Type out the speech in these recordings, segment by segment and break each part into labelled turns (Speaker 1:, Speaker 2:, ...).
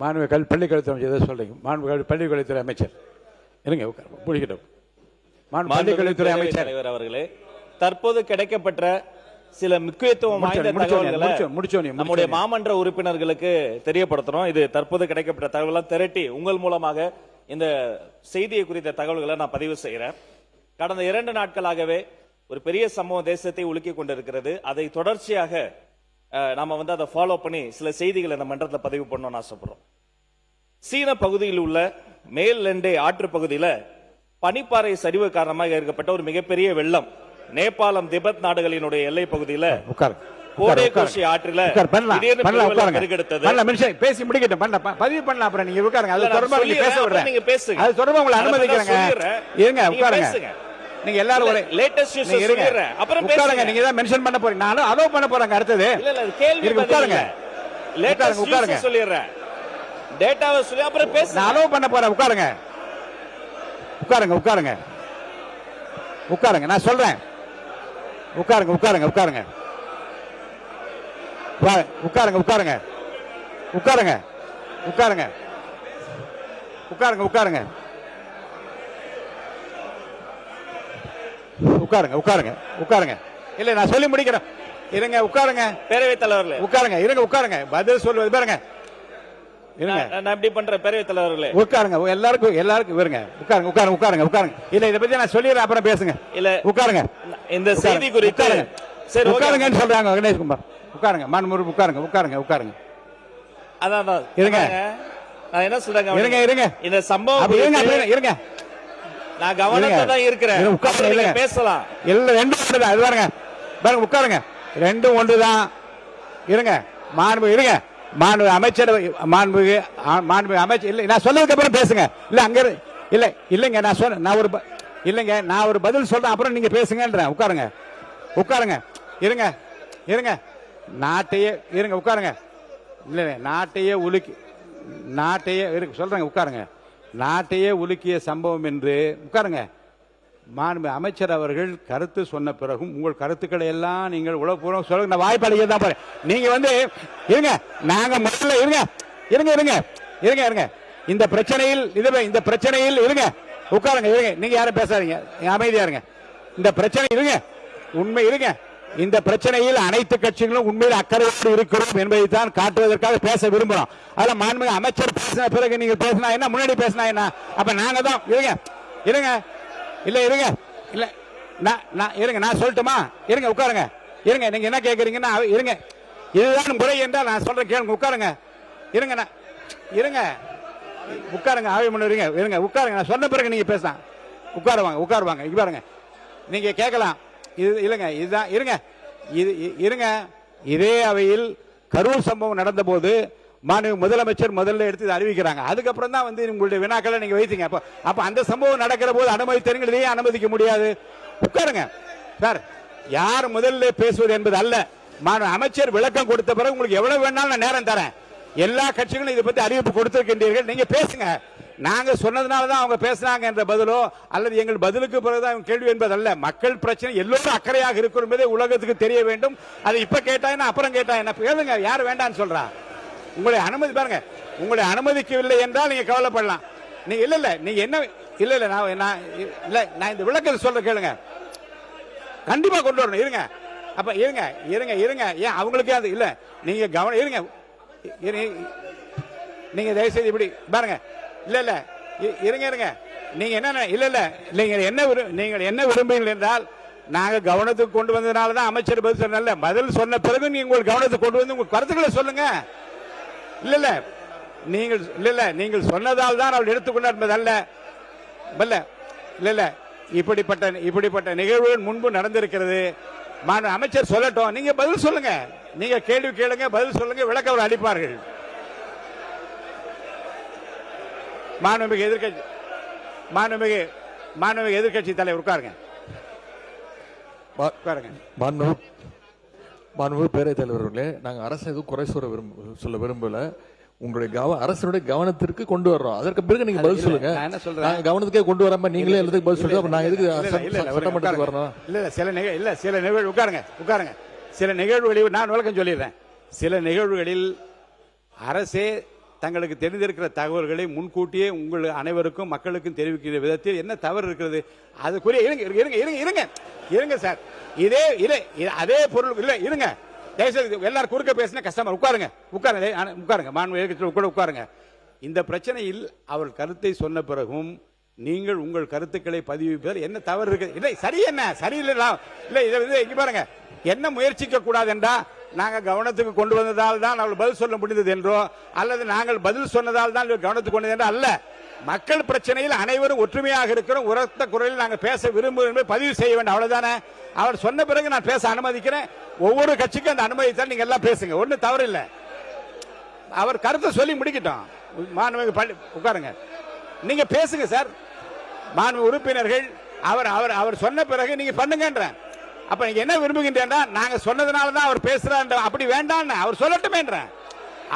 Speaker 1: மாண்புமிகு பள்ளிக்கல்வித்துறை அமைச்சர் எதை சொல்றீங்க? மாண்புமிகு பள்ளிக்கல்வித்துறை அமைச்சர் இருங்க, முடிக்கட்டும். மாண்புமிகு பள்ளிக்கல்வித்துறை அமைச்சர்
Speaker 2: தலைவர் அவர்களே, தற்போது கிடைக்கப்பட்ட சில முக்கியத்துவம் வாய்ந்த தகவல்களை நம்முடைய மாமன்ற உறுப்பினர்களுக்கு தெரியப்படுத்துறோம். இது தற்போது கிடைக்கப்பட்ட தகவலை திரட்டி உங்கள் மூலமாக இந்த செய்தியை குறித்த தகவல்களை நான் பதிவு செய்கிறேன். கடந்த 2 நாட்களாகவே ஒரு பெரிய சம்பவம் தேசத்தை உலுக்கி கொண்டிருக்கிறது. அதை தொடர்ச்சியாக நாம அதை ஃபாலோ பண்ணி சில செய்திகளை இந்த மன்றத்தில் பதிவு பண்ணணும்னு ஆசைப்படுறோம். சீன பகுதியில் உள்ள மேல் லெண்டே ஆற்று பகுதியில பனிப்பாறை சரிவு காரணமாக ஏற்பட்ட ஒரு மிகப்பெரிய வெள்ளம் நேபாளம் திபெத் நாடுகளினுடைய எல்லை பகுதியில ஆற்றில
Speaker 1: பேசி முடிக்கட்டும். பதிவு பண்ணலாம். அப்புறம் நீங்க உட்காருங்க. அது தொடர்பாக நீங்க பேச விடுறேன். நீங்க பேசுங்க. அது தொடர்பாக உங்களை அனுமதிக்கிறேங்க. இருங்க, உட்காருங்க. நீங்க எல்லாரும் ஒரு
Speaker 2: லேட்டஸ்ட் நியூஸ் சொல்லிறேன். அப்புறம்
Speaker 1: உட்காருங்க. நீங்க தான் மென்ஷன் பண்ண போறீங்க. நானும் அலோ பண்ண போறேங்க. அடுத்தது
Speaker 2: இல்ல இல்ல கேள்வி
Speaker 1: உட்காருங்க.
Speaker 2: லேட்டஸ்ட் நியூஸ் சொல்லிறேன். டேட்டாவை சொல்லி அப்புறம் பேசுங்க.
Speaker 1: நான் அலோ பண்ண போறேன். உட்காருங்க. உட்காருங்க. உட்காருங்க. உட்காருங்க. நான் சொல்றேன். உட்காருங்க. உட்காருங்க. உட்காருங்க. உட்காருங்க. உட்காருங்க. உட்காருங்க. உட்காருங்க. உட்காருங்க. உட்காருங்க. உட்காருங்க. உட்காருங்க. உட்காருங்க. இல்ல, நான் சொல்லி முடிக்கிறேன். இருங்க, உட்காருங்க.
Speaker 2: பேரவைத் தலைவர்களே
Speaker 1: உட்காருங்க. இருங்க, உட்காருங்க. பதில் சொல்வது பாருங்க. இருங்க,
Speaker 2: நான் எப்படி பண்றேன்? பேரவைத் தலைவர்களே
Speaker 1: உட்காருங்க. எல்லாருக்கும் இருங்க. உட்காருங்க. உட்காருங்க. உட்காருங்க. உட்காருங்க. இல்ல, இத பத்தி நான் சொல்லிடுறேன். அப்புறம் பேசுங்க.
Speaker 2: இல்ல,
Speaker 1: உட்காருங்க.
Speaker 2: இந்த செய்தி குறித்து
Speaker 1: சரி, உட்காருங்கன்னு சொல்றாங்க கணேஷ்குமார். உட்காருங்க. மாண்புமிகு உட்காருங்க. உட்காருங்க. உட்காருங்க.
Speaker 2: அதான்
Speaker 1: இருங்க.
Speaker 2: நான் என்ன சொல்றேன்?
Speaker 1: இருங்க. இருங்க.
Speaker 2: இந்த சம்பவம்
Speaker 1: இருங்க.
Speaker 2: நான் கவனத்துல தான் இருக்கிறேன். பேசலாம்.
Speaker 1: இல்ல, ரெண்டும் ஒன்றுதான். அது பாருங்க. பாருங்க, உட்காருங்க. ரெண்டும் ஒன்றுதான். இருங்க. மாண்புமிகு இருங்க. மாண்புமிகு அமைச்சர், மாண்புமிகு அமைச்சர் இல்ல, நான் சொன்னதுக்கு அப்புறம் பேசுங்க. இல்ல, அங்க இல்ல இல்லங்க. நான் ஒரு பதில் சொல்றேன். அப்புறம் நீங்க பேசுங்கன்றேன். உட்காருங்க. உட்காருங்க. இருங்க. இருங்க. நாட்டையே இருங்க. உட்காருங்க. இல்ல, நாட்டையே சொல்றேங்க. உட்காருங்க. நாட்டையே உலுக்கிய சம்பவம் என்று உட்காருங்க. மாண்புமிகு அமைச்சர் அவர்கள் கருத்து சொன்ன பிறகும் உங்கள் கருத்துக்களை எல்லாம் நீங்கள் உளப்பூர்வம் சொல்லுங்க. நான் வாய்ப்பு அளிக்க தான் போறேன். நீங்க இருங்க. நாங்க முதல்ல இருங்க. இருங்க. இருங்க. இருங்க. இருங்க. இந்த பிரச்சனையில் இருங்க. உட்காருங்க. இருங்க. நீங்க யாரும் பேசாதீங்க. அமைதியா இருங்க. இந்த பிரச்சனை இருங்க. உண்மை இருங்க. இந்த பிரச்சனையில் அனைத்து கட்சிகளும் உண்மையில் அக்கறையோடு இருக்கிறோம் என்பதை தான் காட்டுவதற்காக பேச விரும்புகிறோம். அதுல மாண்புமிகு அமைச்சர் பேசின பிறகு நீங்க பேசினா என்ன, முன்னாடி பேசினா என்ன? அப்ப நாங்க தான் இருங்க. இருங்க. இல்ல, இருங்க. இல்ல, நான் இருங்க. நான் சொல்லட்டுமா? இருங்க. உட்காருங்க. இருங்க. நீங்க என்ன கேக்குறீங்கன்னா இருங்க. இதுதான் முறை என்றால் நான் சொல்றேன் கேளுங்க. உட்காருங்க. இருங்க. இருங்க. உட்காருங்க. ஆய்வு பண்ணுவீங்க. இருங்க. உட்காருங்க. நான் சொன்ன பிறகு நீங்க பேசலாம். உட்காருவாங்க. இங்க பாருங்க. நீங்க கேட்கலாம். இது இல்லைங்க. இதுதான். இருங்க. இருங்க. இதே அவையில் கரூர் சம்பவம் நடந்த போது மாண்புமிகு முதலமைச்சர் முதல்ல எடுத்து இதை அறிவிக்கிறாங்க. அதுக்கப்புறம் தான் உங்களுடைய வினாக்களை நீங்க வைத்தீங்க. அப்ப அந்த சம்பவம் நடக்கிற போது அனுமதித்தீர்கள். இதையே அனுமதிக்க முடியாது. உட்காருங்க சார். யார் முதல்ல பேசுவது என்பது அல்ல. மாண்புமிகு அமைச்சர் விளக்கம் கொடுத்த பிறகு உங்களுக்கு எவ்வளவு வேணாலும் நான் நேரம் தரேன். எல்லா கட்சிகளும் இதை பத்தி அறிவிப்பு கொடுத்திருக்கின்றீர்கள். நீங்க பேசுங்க. நாங்க சொன்னதுனால தான் அவங்க பேசுறாங்க என்ற பதிலோ அல்லது எங்கள் பதிலுக்கு பிறகுதான் கேள்வி என்பதல்ல. மக்கள் பிரச்சனை எல்லோரும் அக்கறையாக இருக்கும் என்பதை உலகத்துக்கு தெரிய வேண்டும். அது இப்ப கேட்டா என்ன, அப்புறம் கேட்டா என்ன? கேளுங்க. யார் வேண்டான்னு சொல்றா? உங்களை அனுமதி பாருங்க. உங்களை அனுமதிக்கவில்லை என்றால் நீங்க கவலைப்படலாம். நீங்க இல்ல நீங்க என்ன இல்ல நான் இந்த விளக்கத்தை சொல்ற கேளுங்க. கண்டிப்பா கொண்டு வரணும். இருங்க. அப்ப இருங்க. ஏன் அவங்களுக்கே அது இல்ல. நீங்க கவனம் இருங்க. நீங்க தயவுசெய்து இப்படி பாருங்க. இல்ல இருங்க. நீங்க என்ன நீங்கள் என்ன விரும்புகிறீர்கள் என்றால் நாங்க கவனத்துக்கு கொண்டு வந்ததுனால தான் அமைச்சர் பதில் சொன்ன. பதில் சொன்ன பிறகு நீங்க உங்கள் கவனத்துக்கு கொண்டு வந்து உங்க கருத்துக்களை சொல்லுங்க. நீங்கள் சொன்னதால் தான் அவள் எடுத்துக்கொண்டார் என்பதல்ல. இல்ல இப்படிப்பட்ட நிகழ்வுகள் முன்பு நடந்திருக்கிறது. அமைச்சர் சொல்லட்டும். நீங்க பதில் சொல்லுங்க. நீங்க கேள்வி கேளுங்க, பதில் சொல்லுங்க, விளக்க அவர் அளிப்பார்கள். மாண்புமிகு எதிர்க்கட்சி தலைவர் உட்காருங்க.
Speaker 3: மாண்புமிகு பேரவைத் தலைவர்களே, நாங்கள் அரசு எதுவும் குறை சொல்ல விரும்பல. உங்களுடைய அரசுடைய கவனத்திற்கு கொண்டு வர்றோம். அதற்கு பிறகு நீங்க பதில் சொல்லுங்க. நாங்க கவனத்துக்கே கொண்டு வராம நீங்களே எல்லாத்துக்கும் பதில் சொல்லுங்க. நான் எதுக்கு சட்டமன்றத்துக்கு வரணும்?
Speaker 1: சில நிகழ்வு உட்காருங்க. சில நிகழ்வுகளில் நான் விளக்கம் சொல்லிடுறேன். சில நிகழ்வுகளில் அரசே தங்களுக்கு தெரிந்திருக்கிற தகவல்களை முன்கூட்டியே உங்கள் அனைவருக்கும் மக்களுக்கும் தெரிவிக்கிற விதத்தில் என்ன தவறு இருக்கிறது? அதுக்குரிய இருங்க இருங்க இருங்க இருங்க இருங்க சார், இதே அதே பொருள் இல்லை, இருங்க தயவுசெய்து எல்லாரும் குறுக்க பேசின கஷ்டமா. உட்காருங்க உட்காருங்க மாண்பு உட்காருங்க. இந்த பிரச்சனையில் அவர் கருத்தை சொன்ன பிறகும் நீங்கள் உங்கள் கருத்துக்களை பதிவிப்பதில் என்ன தவறு இருக்கு? இல்லை சரி, என்ன சரியில்லை இல்லை, இதை இங்க பாருங்க, என்ன முயற்சிக்க கூடாது என்றா நாங்கள் கவனத்துக்கு கொண்டு வந்ததால் தான் அவள் பதில் சொல்ல முடிந்தது என்றோ அல்லது நாங்கள் பதில் சொன்னதால் தான் கவனத்துக்கு கொண்டது என்றோ அல்ல. மக்கள் பிரச்சனையில் அனைவரும் ஒற்றுமையாக இருக்கிறோம், உரத்த குரலில் நாங்கள் பேச விரும்புகிறோம், பதிவு செய்ய வேண்டும், அவ்வளவுதானே. அவர் சொன்ன பிறகு நான் பேச அனுமதிக்கிறேன். ஒவ்வொரு கட்சிக்கும் அந்த அனுமதி தான், நீங்க எல்லாம் பேசுங்க, ஒன்றும் தவறு இல்லை. அவர் கருத்தை சொல்லி முடிக்கட்டும். மாண்புமிகு பள்ளி உட்காருங்க, நீங்க பேசுங்க சார். மாண்பு உறுப்பினர்கள் அவர் அவர் அவர் சொன்ன பிறகு நீங்க பண்ணுங்கன்ற. அப்ப நீங்க என்ன விரும்புகின்றா, நாங்க சொன்னதுனால தான் அவர் பேசுறார், அப்படி வேண்டாம், அவர் சொல்லட்டும் என்ற.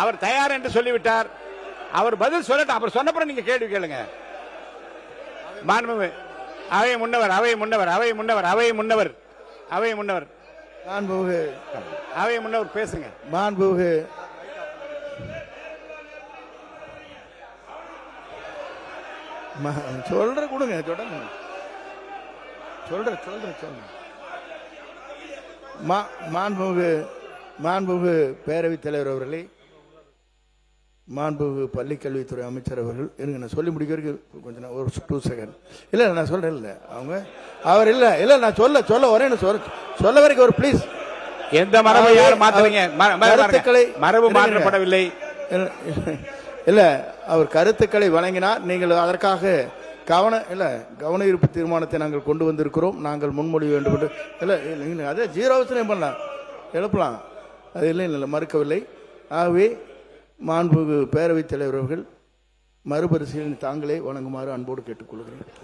Speaker 1: அவர் தயார் என்று சொல்லிவிட்டார், அவர் பதில் சொல்லட்டும். அவர் சொன்ன பிறகு நீங்க கேள்வி கேளுங்க. மாண்புமிகு அவை முன்னவர் அவை முன்னவர் அவை முன்னவர் அவை முன்னவர் அவை முன்னவர்
Speaker 4: மாண்புமிகு
Speaker 1: அவை முன்னவர் பேசுங்க.
Speaker 4: மாண்புமிகு சொல்ற கொடுங்க, தொடங்க சொல்ற மாண்புமிகு பேரவைத் தலைவர் அவர்களே, மாண்புமிகு பள்ளிக்கல்வித்துறை அமைச்சர் அவர்கள், இருங்க நான் சொல்லி முடிக்கிறதுக்கு கொஞ்சம் ஒரு 2 செகண்ட். இல்லை நான் சொல்றேன், இல்லை அவங்க அவர் இல்லை இல்லை நான் சொல்ல வரேன்னு சொல்ல வரைக்கும் ஒரு ப்ளீஸ்.
Speaker 1: எந்த மரபை யாரும் மாத்துறீங்க? மரபு மாற்றப்படவில்லை.
Speaker 4: இல்ல, அவர் கருத்துக்களை வழங்கினார். நீங்கள் அதற்காக கவன ஈர்ப்பு தீர்மானத்தை நாங்கள் கொண்டு வந்திருக்கிறோம், நாங்கள் முன்மொழி வேண்டும் என்று. இல்லை நீங்கள் அதே 0 பண்ணலாம், எழுப்பலாம், அது இல்லை மறுக்கவில்லை. ஆகவே மாண்புமிகு பேரவைத் தலைவர் அவர்கள் மறுபரிசீலனை தாங்களே வழங்குமாறு அன்போடு கேட்டுக்கொள்கிறேன்.